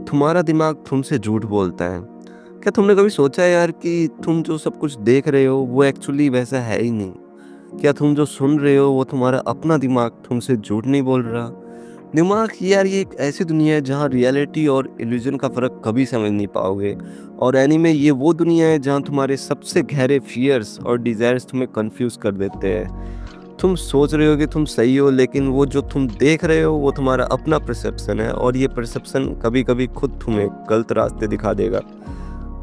तुम्हारा दिमाग तुमसे झूठ बोलता है। क्या तुमने कभी सोचा है यार कि तुम जो सब कुछ देख रहे हो वो एक्चुअली वैसा है ही नहीं? क्या तुम जो सुन रहे हो वो तुम्हारा अपना दिमाग तुमसे झूठ नहीं बोल रहा? दिमाग यार ये एक ऐसी दुनिया है जहाँ रियलिटी और इल्यूजन का फ़र्क कभी समझ नहीं पाओगे। और एनीमे ये वो दुनिया है जहाँ तुम्हारे सबसे गहरे फियर्स और डिज़ायर्स तुम्हें कंफ्यूज कर देते हैं। तुम सोच रहे हो कि तुम सही हो, लेकिन वो जो तुम देख रहे हो वो तुम्हारा अपना परसेप्शन है, और ये परसेप्शन कभी कभी खुद तुम्हें गलत रास्ते दिखा देगा।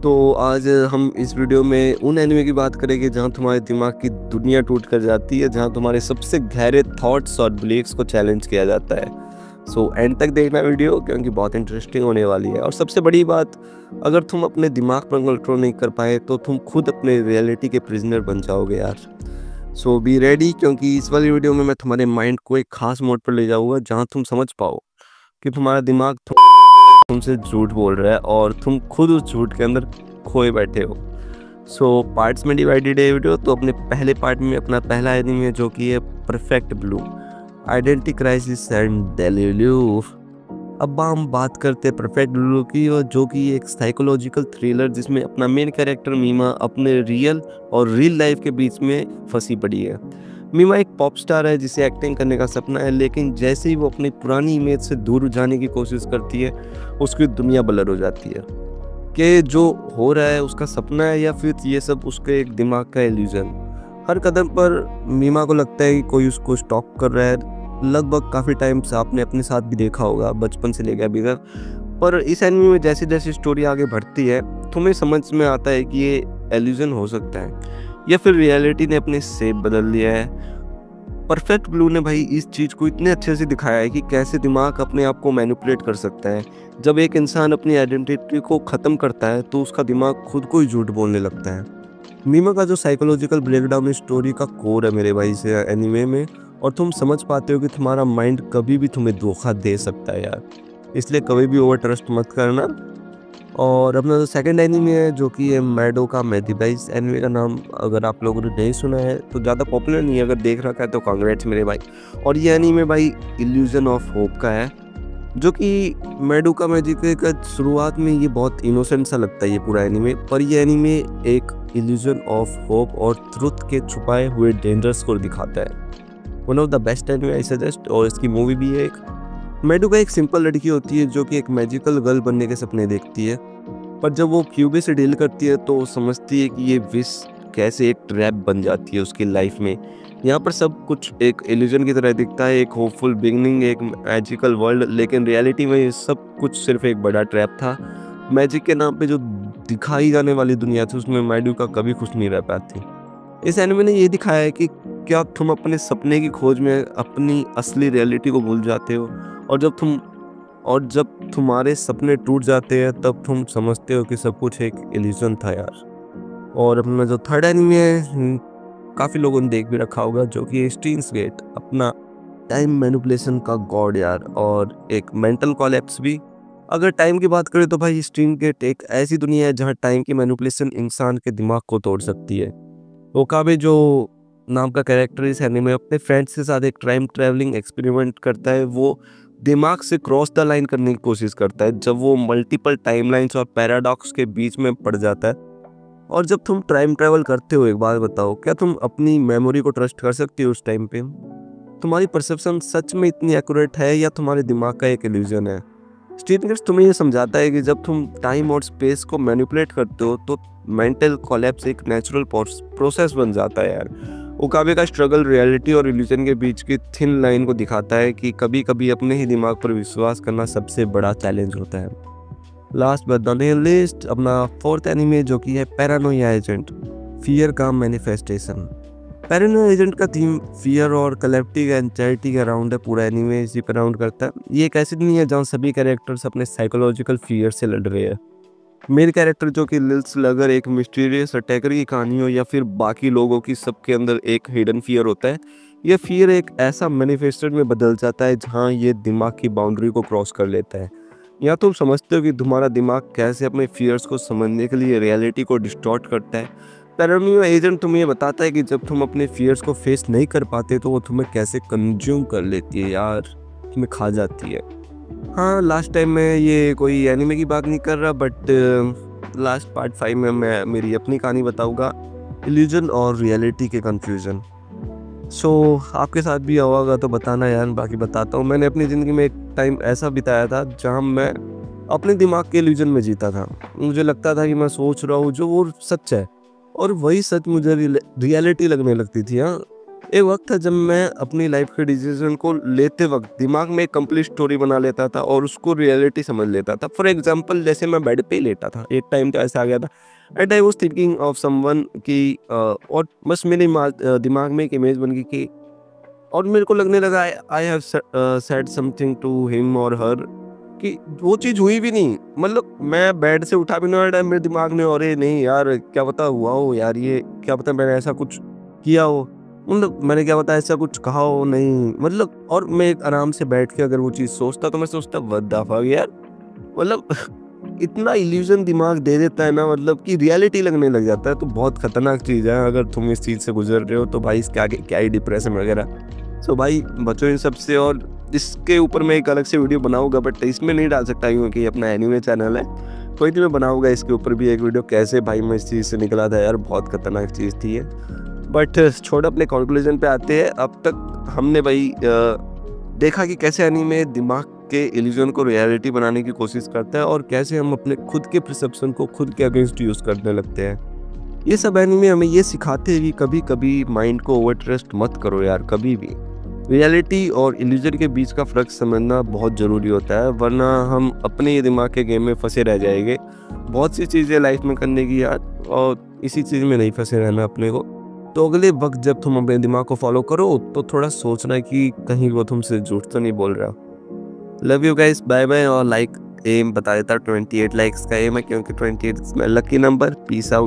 तो आज हम इस वीडियो में उन एनिमे की बात करेंगे जहाँ तुम्हारे दिमाग की दुनिया टूट कर जाती है, जहाँ तुम्हारे सबसे गहरे थॉट्स और बिलीफ्स को चैलेंज किया जाता है। सो एंड तक देखना वीडियो, क्योंकि बहुत इंटरेस्टिंग होने वाली है। और सबसे बड़ी बात, अगर तुम अपने दिमाग पर कंट्रोल नहीं कर पाए तो तुम खुद अपने रियलिटी के प्रिजनर बन जाओगे यार। सो बी रेडी, क्योंकि इस वाली वीडियो में मैं तुम्हारे माइंड को एक खास मोड पर ले जाऊंगा जहां तुम समझ पाओ कि तुम्हारा दिमाग तुमसे झूठ बोल रहा है और तुम खुद उस झूठ के अंदर खोए बैठे हो। सो पार्ट्स में डिवाइडेड है वीडियो। तो अपने पहले पार्ट में अपना पहला एनिमे जो कि है perfect blue, identity crisis and delulu. अब हम बात करते हैं परफेक्ट ब्लू की, और जो कि एक साइकोलॉजिकल थ्रिलर जिसमें अपना मेन कैरेक्टर मीमा अपने रियल और रियल लाइफ के बीच में फंसी पड़ी है। मीमा एक पॉप स्टार है जिसे एक्टिंग करने का सपना है, लेकिन जैसे ही वो अपनी पुरानी इमेज से दूर जाने की कोशिश करती है उसकी दुनिया ब्लर हो जाती है कि जो हो रहा है उसका सपना है या फिर ये सब उसके एक दिमाग का इल्यूजन। हर कदम पर मीमा को लगता है कि कोई उसको स्टॉक कर रहा है। लगभग काफ़ी टाइम से आपने अपने साथ भी देखा होगा, बचपन से लेकर अभी तक। पर इस एनिमे में जैसे जैसे स्टोरी आगे बढ़ती है तुम्हें समझ में आता है कि ये इल्यूजन हो सकता है या फिर रियलिटी ने अपने शेप बदल लिया है। परफेक्ट ब्लू ने भाई इस चीज़ को इतने अच्छे से दिखाया है कि कैसे दिमाग अपने आप को मैनिपुलेट कर सकता है। जब एक इंसान अपनी आइडेंटिटी को ख़त्म करता है तो उसका दिमाग खुद को ही झूठ बोलने लगता है। मीमा का जो साइकोलॉजिकल ब्रेकडाउन स्टोरी का कोर है मेरे भाई से एनीमे में, और तुम समझ पाते हो कि तुम्हारा माइंड कभी भी तुम्हें धोखा दे सकता है यार। इसलिए कभी भी ओवर ट्रस्ट मत करना। और अपना जो सेकंड एनीमे है जो कि है मैडोका मैथिबाइस। एनीमे का नाम अगर आप लोगों ने नहीं सुना है तो ज़्यादा पॉपुलर नहीं है, अगर देख रखा है तो कांग्रेट्स मेरे भाई। और ये एनीमे भाई इल्यूजन ऑफ होप का है, जो कि मैडोका मैजिक का शुरुआत में ये बहुत इनोसेंट सा लगता है ये पूरा एनीमे, पर ये एनीमे एक इल्यूजन ऑफ होप और ट्रुथ के छुपाए हुए डेंजर्स को दिखाता है। One of the best anime I suggest. और इसकी मूवी भी है एक। मेडुका एक सिंपल लड़की होती है जो कि एक मैजिकल गर्ल बनने के सपने देखती है, पर जब वो क्यूबे से डील करती है तो वो समझती है कि ये विश कैसे एक ट्रैप बन जाती है उसकी लाइफ में। यहाँ पर सब कुछ एक इल्यूजन की तरह दिखता है, एक होपफुल बिगनिंग, एक मैजिकल वर्ल्ड, लेकिन रियलिटी में ये सब कुछ सिर्फ एक बड़ा ट्रैप था। मैजिक के नाम पे जो दिखाई जाने वाली दुनिया थी उसमें मेडुका कभी खुश नहीं रह पाती। इस एनिमे ने ये दिखाया है कि क्या तुम अपने सपने की खोज में अपनी असली रियलिटी को भूल जाते हो, और जब तुम्हारे सपने टूट जाते हैं तब तुम समझते हो कि सब कुछ एक इल्यूजन था यार। और अपना जो थर्ड एनिमे है काफ़ी लोगों ने देख भी रखा होगा, जो कि स्टीन्स गेट, अपना टाइम मैनिपुलेशन का गॉड यार, और एक मेंटल कॉलेप्स भी। अगर टाइम की बात करें तो भाई स्टीन्स गेट एक ऐसी दुनिया है जहाँ टाइम की मैनिपुलेशन इंसान के दिमाग को तोड़ सकती है। ओकाबे जो नाम का कैरेक्टर इस एनीमे में अपने फ्रेंड्स के साथ एक टाइम ट्रैवलिंग एक्सपेरिमेंट करता है। वो दिमाग से क्रॉस द लाइन करने की कोशिश करता है जब वो मल्टीपल टाइमलाइंस और पैराडॉक्स के बीच में पड़ जाता है। और जब तुम टाइम ट्रैवल करते हो, एक बात बताओ, क्या तुम अपनी मेमोरी को ट्रस्ट कर सकते हो उस टाइम पे? तुम्हारी परसेप्शन सच में इतनी एक्यूरेट है या तुम्हारे दिमाग का एक इल्यूजन है? स्टीनगेट्स तुम्हें ये समझाता है कि जब तुम टाइम और स्पेस को मैनिपुलेट करते हो तो मेंटल कोलैप्स एक नेचुरल प्रोसेस बन जाता है यार। ओकाबे का स्ट्रगल रियलिटी और इल्यूजन के बीच की थिन लाइन को दिखाता है कि कभी कभी अपने ही दिमाग पर विश्वास करना सबसे बड़ा चैलेंज होता है। लास्ट बट नॉट लिस्ट, अपना फोर्थ एनिमे जो कि है पैरानोया एजेंट, फियर का मैनिफेस्टेशन। पैरानोया एजेंट का थीम फियर और कलेक्टिव एंजाइटी के अराउंड है। पूरा एनीमे इसी पर अराउंड करता है। ये एक ऐसी दुनिया है जहाँ सभी कैरेक्टर्स अपने साइकोलॉजिकल फियर से लड़ रहे हैं। मेन कैरेक्टर जो कि लिल स्लगर एक मिस्टीरियस अटैकर की कहानी हो, या फिर बाकी लोगों की सबके अंदर एक हिडन फियर होता है, यह फियर एक ऐसा मैनिफेस्टेड में बदल जाता है जहाँ ये दिमाग की बाउंड्री को क्रॉस कर लेता है। या तुम समझते हो कि तुम्हारा दिमाग कैसे अपने फियर्स को समझने के लिए रियलिटी को डिस्टॉर्ट करता है। पैरानोया एजेंट तुम्हें ये बताता है कि जब तुम अपने फियर्स को फेस नहीं कर पाते तो वो तुम्हें कैसे कंज्यूम कर लेती है यार, तुम्हें खा जाती है। हाँ, लास्ट टाइम मैं ये कोई एनीमे की बात नहीं कर रहा, बट लास्ट पार्ट 5 में मैं मेरी अपनी कहानी बताऊँगा, इल्यूज़न और रियलिटी के कन्फ्यूज़न। सो आपके साथ भी हुआ होगा तो बताना यार, बाकी बताता हूँ। मैंने अपनी ज़िंदगी में एक टाइम ऐसा बिताया था जहाँ मैं अपने दिमाग के इल्यूज़न में जीता था। मुझे लगता था कि मैं सोच रहा हूँ जो वो सच है, और वही सच मुझे रियलिटी लगने लगती थी। हाँ, एक वक्त था जब मैं अपनी लाइफ के डिसीजन को लेते वक्त दिमाग में एक कंप्लीट स्टोरी बना लेता था और उसको रियलिटी समझ लेता था। फॉर एग्जांपल, जैसे मैं बेड पे ही लेटा था, एक टाइम तो ऐसा आ गया था and I was thinking of someone कि और बस मेरे दिमाग में एक इमेज बन गई कि, और मेरे को लगने लगा I have said something to him और हर, कि वो चीज़ हुई भी नहीं। मतलब मैं बेड से उठा भी ना टाइम मेरे दिमाग में, अरे नहीं यार क्या पता हुआ हो यार, ये क्या पता मैंने ऐसा कुछ किया हो, मतलब मैंने क्या पता ऐसा कुछ कहा हो, नहीं मतलब। और मैं एक आराम से बैठ के अगर वो चीज़ सोचता तो मैं सोचता व्हाट द फक यार, मतलब इतना इल्यूजन दिमाग दे देता है ना, मतलब कि रियलिटी लगने लग जाता है। तो बहुत खतरनाक चीज़ है, अगर तुम इस चीज़ से गुजर रहे हो तो भाई इसके आगे क्या ही डिप्रेशन वगैरह। सो भाई बचो इन सब से, और इसके ऊपर मैं एक अलग से वीडियो बनाऊंगा, बट इसमें नहीं डाल सकता क्योंकि ये अपना एनिमे चैनल है। कोई नहीं, मैं बनाऊंगा इसके ऊपर भी एक वीडियो, कैसे भाई मैं इस चीज़ से निकला था यार, बहुत खतरनाक चीज़ थी ये। बट छोड़, अपने कंक्लूजन पे आते हैं। अब तक हमने भाई देखा कि कैसे एनीमे दिमाग के इल्यूजन को रियलिटी बनाने की कोशिश करता है, और कैसे हम अपने खुद के परसेप्शन को खुद के अगेंस्ट यूज़ करने लगते हैं। ये सब एनीमे हमें ये सिखाते हैं कि कभी कभी माइंड को ओवर ट्रस्ट मत करो यार, कभी भी। रियलिटी और इल्यूजन के बीच का फ़र्क समझना बहुत ज़रूरी होता है, वरना हम अपने ही दिमाग के गेम में फंसे रह जाएंगे। बहुत सी चीज़ें लाइफ में करने की यार, और इसी चीज़ में नहीं फंसे रहना अपने को। तो अगले वक्त जब तुम अपने दिमाग को फॉलो करो तो थोड़ा सोचना कि कहीं वो तुमसे झूठ तो नहीं बोल रहा। Love you guys, bye bye. और लाइक एम बता देता, 28 लाइक्स का एम है क्योंकि 28 is my lucky number. Peace out.